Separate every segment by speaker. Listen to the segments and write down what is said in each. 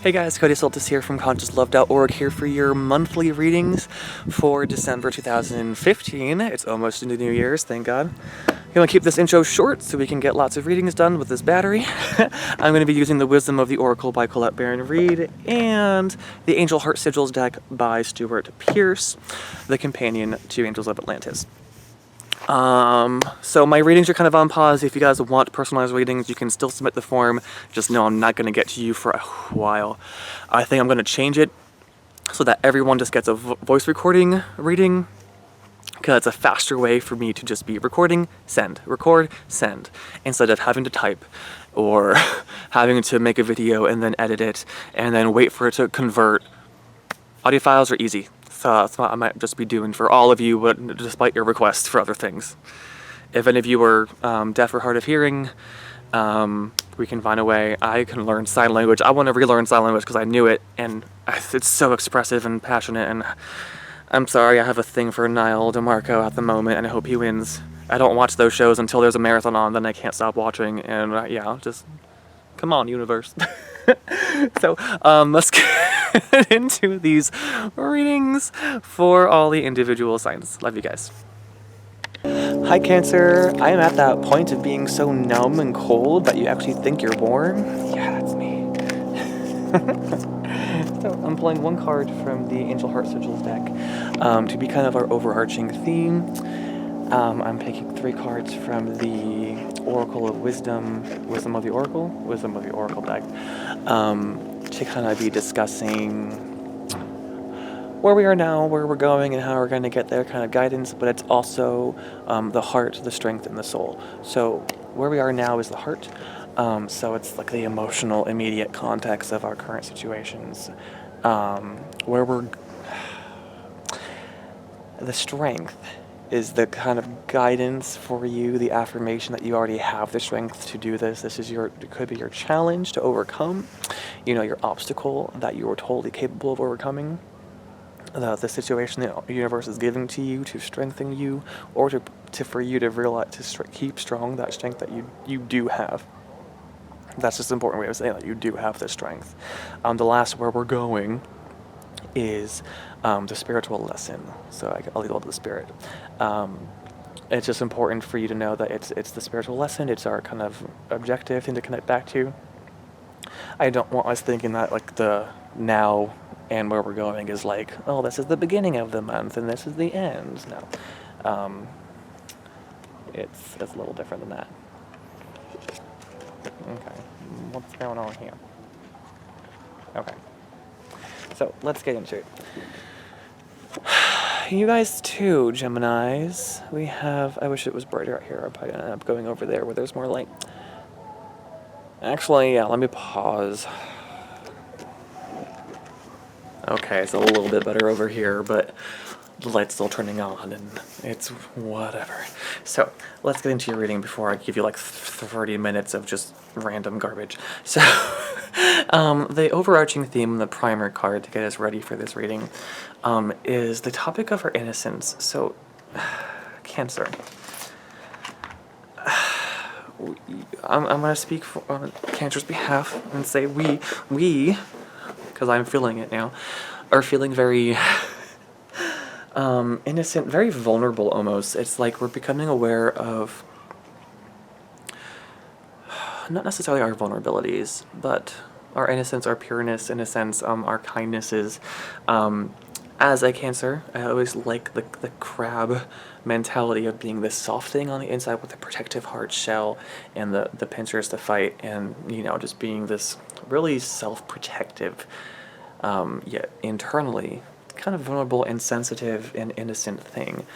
Speaker 1: Hey guys, Cody Soltis here from ConsciousLove.org, here for your monthly readings for December 2015. It's almost into New Year's, thank God. I'm going to keep this intro short so we can get lots of readings done with this battery. I'm going to be using the Wisdom of the Oracle by Colette Baron-Reid and the Angel Heart Sigils deck by Stuart Pearce, the companion to Angels of Atlantis. So my readings are kind of on pause. If you guys want personalized readings, you can still submit the form. Just know I'm not going to get to you for a while. I think I'm going to change it so that everyone just gets a voice recording reading, because it's a faster way for me to just be recording, send, record, send, instead of having to type or having to make a video and then edit it and then wait for it to convert. Audio files are easy. So that's what I might just be doing for all of you, but despite your requests for other things. If any of you are deaf or hard of hearing, we can find a way. I can learn sign language. I want to relearn sign language because I knew it, and it's so expressive and passionate, and I'm sorry, I have a thing for Niall DeMarco at the moment, and I hope he wins. I don't watch those shows until there's a marathon on, then I can't stop watching, and yeah, just come on, universe. So, let's get into these readings for all the individual signs. Love you guys. Hi Cancer, I am at that point of being so numb and cold that you actually think you're warm. Yeah, that's me. So I'm pulling one card from the Angel Heart Sigils deck to be kind of our overarching theme. I'm taking 3 cards from the Oracle of Wisdom of the Oracle deck, to kind of be discussing where we are now, where we're going, and how we're going to get there, kind of guidance, but it's also the heart, the strength, and the soul. So where we are now is the heart, so it's like the emotional, immediate context of our current situations. Where we're... The strength is the kind of guidance for you, the affirmation that you already have the strength to do this. This is it could be your challenge to overcome, your obstacle that you are totally capable of overcoming. The situation the universe is giving to you to strengthen you, or for you to realize, to keep strong that strength that you do have. That's just an important way of saying that you do have the strength. The last where we're going is the spiritual lesson. So I'll leave it to the spirit. It's just important for you to know that it's the spiritual lesson. It's our kind of objective thing to connect back to. I don't want us thinking that like the now and where we're going is like, oh, this is the beginning of the month and this is the end. No, it's a little different than that. Okay, what's going on here? Okay, so let's get into it. You guys too, Geminis. We have, I wish it was brighter out here. I'm probably gonna end up going over there where there's more light. Actually, yeah, let me pause. Okay, it's a little bit better over here, but the light's still turning on, and it's whatever. So, let's get into your reading before I give you like 30 minutes of just random garbage. So, the overarching theme, the primer card to get us ready for this reading, is the topic of our innocence. So, Cancer. I'm going to speak on Cancer's behalf and say we, because I'm feeling it now, are feeling very innocent, very vulnerable almost. It's like we're becoming aware of not necessarily our vulnerabilities, but our innocence, our pureness, in a sense, our kindnesses. As a Cancer, I always like the crab mentality of being this soft thing on the inside with a protective hard shell and the pincers to fight, and just being this really self-protective, yet internally kind of vulnerable and sensitive and innocent thing.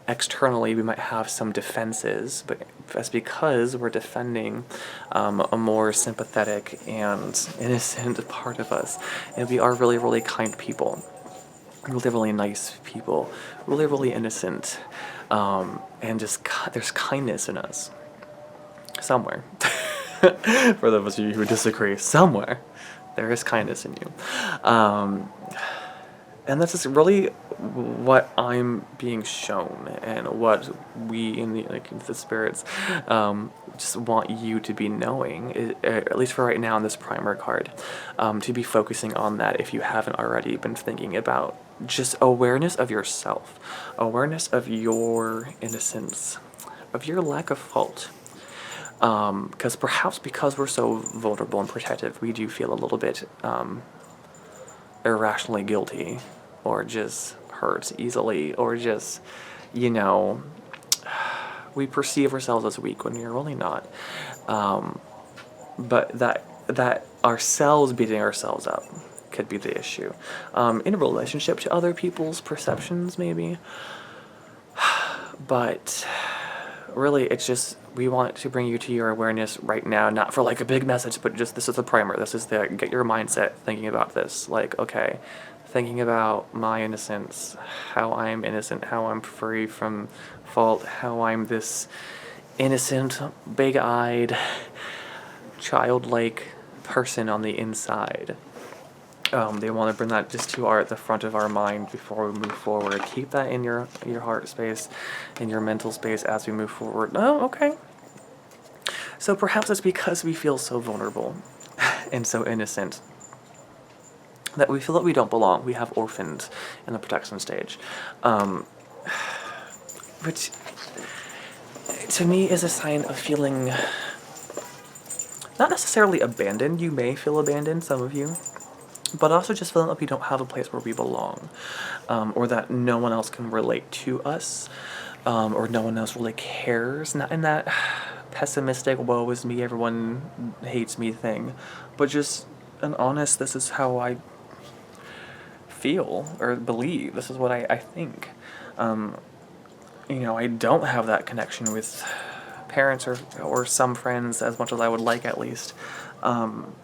Speaker 1: Externally, we might have some defenses, but that's because we're defending a more sympathetic and innocent part of us, and we are really, really kind people. Really, really nice people, really, really innocent, and just there's kindness in us somewhere. For those of you who disagree, somewhere there is kindness in you, and that's just really what I'm being shown, and what we in the spirits just want you to be knowing, at least for right now in this primer card, to be focusing on that if you haven't already been thinking about just awareness of yourself, awareness of your innocence, of your lack of fault. Because perhaps because we're so vulnerable and protective, we do feel a little bit irrationally guilty, or just hurt easily, or just, you know, we perceive ourselves as weak when we're really not. But that ourselves beating ourselves up could be the issue. In relationship to other people's perceptions, maybe. But really, it's just, we want to bring you to your awareness right now, not for like a big message, but just, this is the primer. This is the, get your mindset thinking about this. Like, okay, thinking about my innocence, how I'm innocent, how I'm free from fault, how I'm this innocent, big-eyed, childlike person on the inside. They want to bring that just to the front of our mind before we move forward. Keep that in your heart space, in your mental space as we move forward. Oh, okay. So perhaps it's because we feel so vulnerable and so innocent that we feel that we don't belong. We have orphaned in the protection stage. Which, to me, is a sign of feeling not necessarily abandoned. You may feel abandoned, some of you, but also just feeling like we don't have a place where we belong, or that no one else can relate to us, or no one else really cares. Not in that pessimistic, woe is me, everyone hates me thing, but just an honest, this is how I feel or believe. This is what I think. You know, I don't have that connection with parents or some friends as much as I would like, at least. And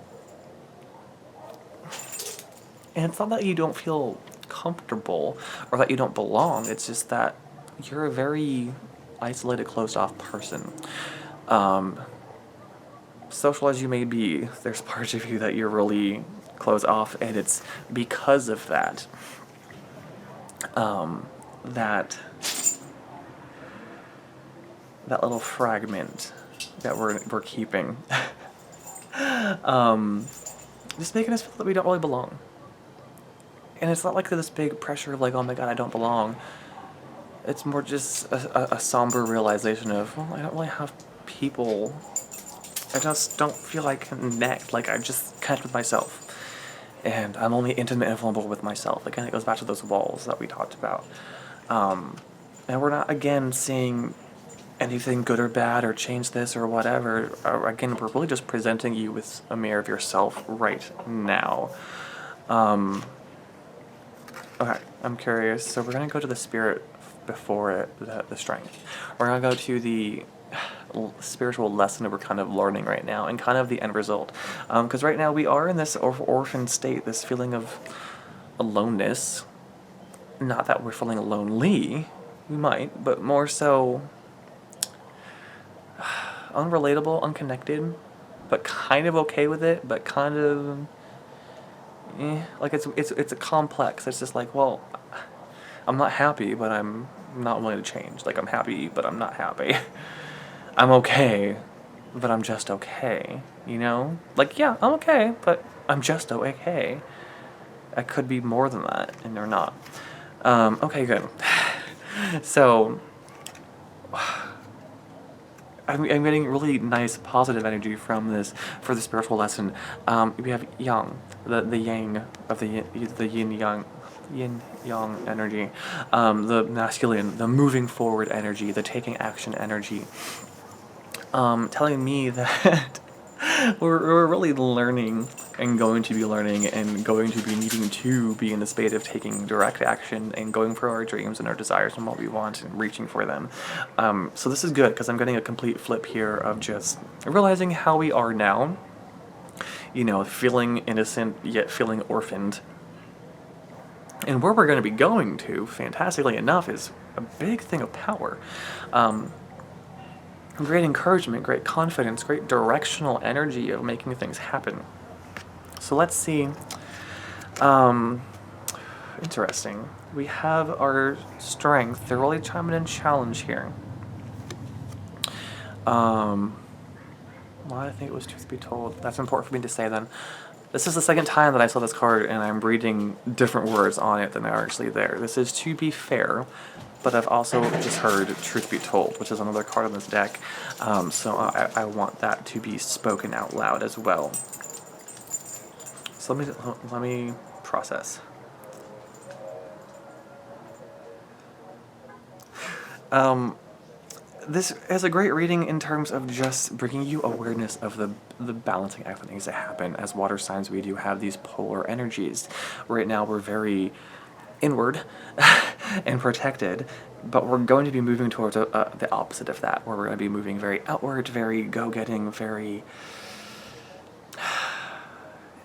Speaker 1: it's not that you don't feel comfortable or that you don't belong. It's just that you're a very isolated, closed-off person. Social as you may be, there's parts of you that you're really closed off, and it's because of that that little fragment that we're keeping, just making us feel that we don't really belong. And it's not like this big pressure of like, oh my god, I don't belong. It's more just a somber realization of, well, I don't really have people. I just don't feel I connect. Like, I just connect with myself. And I'm only intimate and vulnerable with myself. Again, it goes back to those walls that we talked about. And we're not, again, seeing anything good or bad or change this or whatever. Again, we're really just presenting you with a mirror of yourself right now. Okay, I'm curious. So we're going to go to the spirit before it, the strength. We're going to go to the spiritual lesson that we're kind of learning right now and kind of the end result. Because right now we are in this orphan state, this feeling of aloneness. Not that we're feeling lonely, we might, but more so unrelatable, unconnected, but kind of okay with it, but kind of like it's a complex. It's just like, well, I'm not happy, but I'm not willing to change. Like, I'm happy, but I'm not happy. I'm okay, but I'm just okay, you know? Like, yeah, I'm okay, but I'm just okay. I could be more than that, and they're not. Okay, good. So, I'm getting really nice positive energy from this for the spiritual lesson. We have yang, the yang of the yin yang energy, the masculine, the moving forward energy, the taking action energy, telling me that we're really learning and going to be learning and going to be needing to be in the state of taking direct action and going for our dreams and our desires and what we want and reaching for them. So this is good because I'm getting a complete flip here of just realizing how we are now, you know, feeling innocent yet feeling orphaned. And where we're going to be going to, fantastically enough, is a big thing of power. Great encouragement, great confidence, great directional energy of making things happen. So let's see. Interesting. We have our strength. They're really chiming in challenge here. Why I think it was truth be told. That's important for me to say then. This is the second time that I saw this card and I'm reading different words on it than are actually there. This is to be fair, but I've also just heard truth be told, which is another card on this deck. So I want that to be spoken out loud as well. So let me process. This is a great reading in terms of just bringing you awareness of the balancing act of things that happen. As water signs, we do have these polar energies. Right now, we're very inward and protected, but we're going to be moving towards the opposite of that, where we're going to be moving very outward, very go-getting, very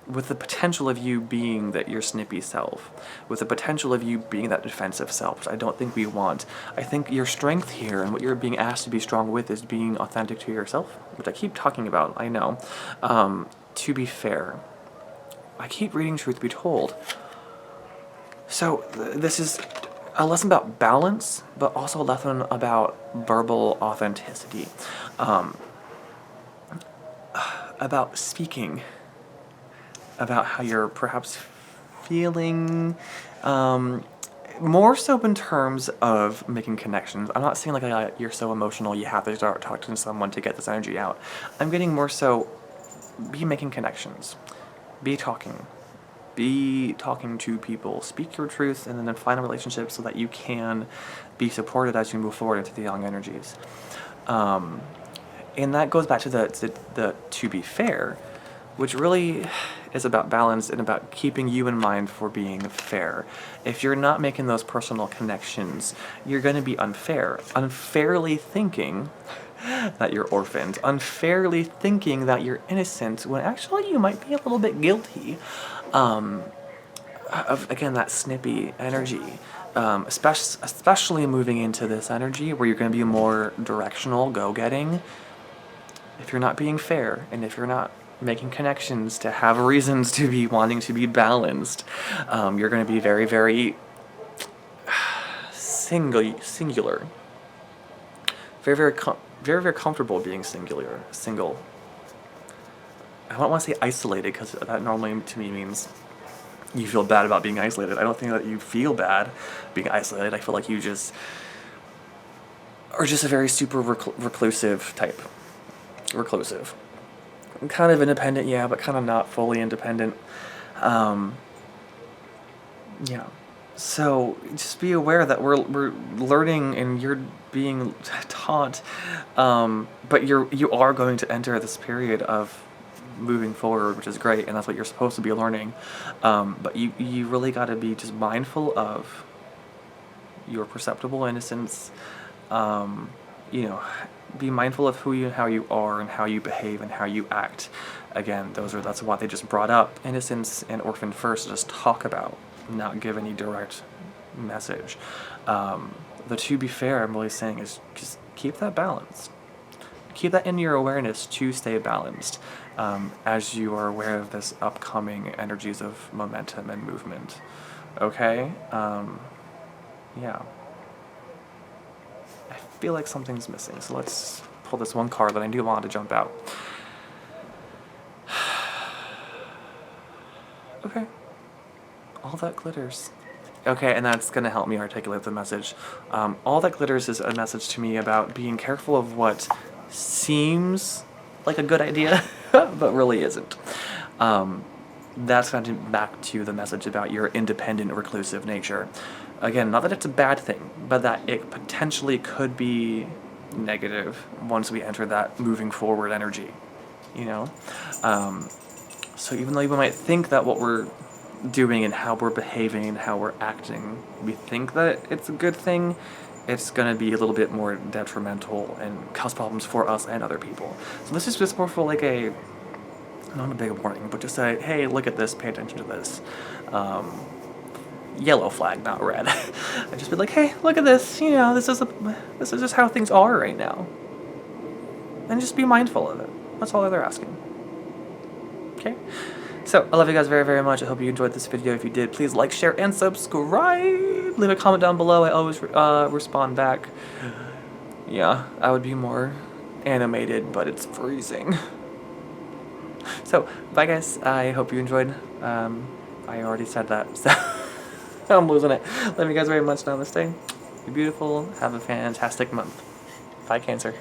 Speaker 1: with the potential of you being that your snippy self, with the potential of you being that defensive self, which I don't think we want. I think your strength here and what you're being asked to be strong with is being authentic to yourself, which I keep talking about, I know. To be fair, I keep reading truth be told. So this is a lesson about balance, but also a lesson about verbal authenticity, about speaking, about how you're perhaps feeling, more so in terms of making connections. I'm not saying like you're so emotional you have to start talking to someone to get this energy out. I'm getting more so, be making connections, be talking to people, speak your truth, and then find a relationship so that you can be supported as you move forward into the young energies. And that goes back to the to be fair, which really is about balance and about keeping you in mind for being fair. If you're not making those personal connections, you're going to be unfair. Unfairly thinking that you're orphaned. Unfairly thinking that you're innocent when actually you might be a little bit guilty of, again, that snippy energy. Especially moving into this energy where you're going to be more directional, go-getting. If you're not being fair, and if you're not making connections to have reasons to be wanting to be balanced, you're going to be very, very singular. Very, very comfortable being single. I don't want to say isolated, because that normally to me means you feel bad about being isolated. I don't think that you feel bad being isolated. I feel like you just are just a very super reclusive type. Reclusive. Kind of independent, yeah, but kind of not fully independent. Yeah. So just be aware that we're learning and you're being taught, but you are going to enter this period of moving forward, which is great, and that's what you're supposed to be learning. But you really got to be just mindful of your perceptible innocence. Be mindful of how you are and how you behave and how you act. Again, that's why they just brought up innocence and orphan first to just talk about, not give any direct message. The to be fair, I'm really saying, is just keep that balance. Keep that in your awareness to stay balanced, as you are aware of this upcoming energies of momentum and movement. Okay? Yeah. I feel like something's missing, so let's pull this one card that I do want to jump out. Okay. All that glitters. Okay, and that's going to help me articulate the message. All that glitters is a message to me about being careful of what seems like a good idea, but really isn't. That's going to back to the message about your independent, reclusive nature. Again, not that it's a bad thing, but that it potentially could be negative once we enter that moving forward energy, So even though we might think that what we're doing and how we're behaving and how we're acting, we think that it's a good thing, it's going to be a little bit more detrimental and cause problems for us and other people. So this is just more for like not a big warning, but just say, hey, look at this, pay attention to this. Yellow flag, not red. I'd just be like, hey, look at this, this is just how things are right now. And just be mindful of it. That's all they're asking. Okay? So, I love you guys very, very much. I hope you enjoyed this video. If you did, please like, share, and subscribe. Leave a comment down below. I always respond back. Yeah, I would be more animated, but it's freezing. So, bye guys. I hope you enjoyed. I already said that, so I'm losing it. Love you guys very much. Namaste. Be beautiful. Have a fantastic month. Bye, Cancer.